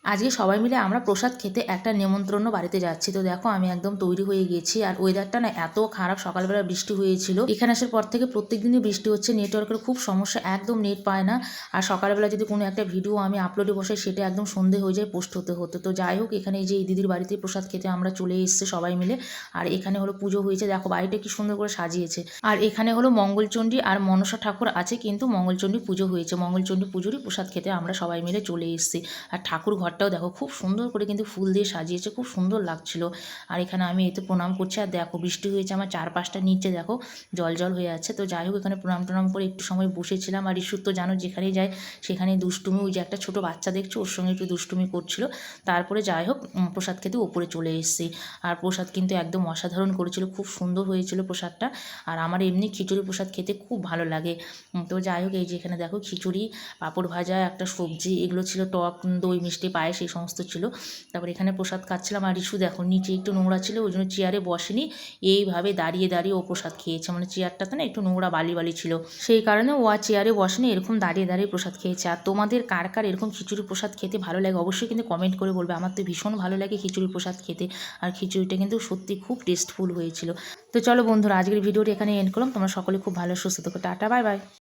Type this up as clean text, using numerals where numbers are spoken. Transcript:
আজকে সবাই মিলে আমরা প্রসাদ খেতে একটা নেমন্ত্রণ বাড়িতে যাচ্ছি। তো দেখো আমি একদম তৈরি হয়ে গেছি, আর ওয়েদারটা না এত খারাপ, সকালবেলা বৃষ্টি হয়েছিল। এখানে আসার পর থেকে প্রত্যেকদিনই বৃষ্টি হচ্ছে, নেটওয়ার্কের খুব সমস্যা, একদম নেট পায় না। আর সকালবেলা যদি কোনো একটা ভিডিও আমি আপলোডে বসাই সেটা একদম সন্ধে হয়ে যায় পোস্ট হতে হতে। তো যাই হোক, এখানে এই যে এই দিদির বাড়িতে প্রসাদ খেতে আমরা চলে এসেছি সবাই মিলে। আর এখানে হলো পুজো হয়েছে, দেখো বাড়িটা কি সুন্দর করে সাজিয়েছে। আর এখানে হলো মঙ্গলচণ্ডী আর মনসা ঠাকুর আছে, কিন্তু মঙ্গলচণ্ডী পুজো হয়েছে, মঙ্গলচণ্ডী পুজোরই প্রসাদ খেতে আমরা সবাই মিলে চলে এসেছি। আর ঠাকুর ঘরটাও দেখো খুব সুন্দর করে কিন্তু ফুল দিয়ে সাজিয়েছে, খুব সুন্দর লাগছিল। আর এখানে আমি এতে প্রণাম করছি, আর দেখো বৃষ্টি হয়েছে আমার চারপাশটা, নিচে দেখো জল জল হয়ে আছে। তো যাই হোক, এখানে প্রণাম টনাম করে একটু সময় বসেছিলাম। আর ইস্যুর তো জানো যেখানেই যায় সেখানেই দুষ্টুমি, ওই যে একটা ছোটো বাচ্চা দেখছো ওর সঙ্গে একটু দুষ্টুমি করছিল। তারপরে যাই হোক প্রসাদ খেতে ওপরে চলে এসেছি। আর প্রসাদ কিন্তু একদম অসাধারণ করেছিল, খুব সুন্দর হয়েছিল প্রসাদটা। আর আমার এমনি খিচুড়ি প্রসাদ খেতে খুব ভালো লাগে। তো যাই হোক, এই যে এখানে দেখো খিচুড়ি, পাঁপড় ভাজা, একটা সবজি, এগুলো ছিল, টক দই মিষ্টি পায়েস এই সমস্ত ছিল। তারপর এখানে প্রসাদ খাচ্ছিলাম। আর ইস্যু দেখো নিচে একটু নোংরা ছিল, ওই জন্য চেয়ারে বসেনি, এইভাবে দাঁড়িয়ে দাঁড়িয়ে ও প্রসাদ খেয়েছে। মানে চেয়ারটাতে না একটু নোংরা বালি বালি ছিল, সেই কারণে ও আর চেয়ারে বসেনি, এরকম দাঁড়িয়ে দাঁড়িয়ে প্রসাদ খেয়েছে। আর তোমাদের কার কার এরকম খিচুড়ি প্রসাদ খেতে ভালো লাগে অবশ্যই কিন্তু কমেন্ট করে বলবে। আমার তো ভীষণ ভালো লাগে খিচুড়ি প্রসাদ খেতে। আর খিচুড়িটা কিন্তু সত্যি খুব টেস্টফুল হয়েছিল। তো চলো বন্ধুরা, আজকের ভিডিওটি এখানে এন্ড করলাম। তোমরা সকলে খুব ভালো সুস্থ থেকো, টাটা, বাই বাই।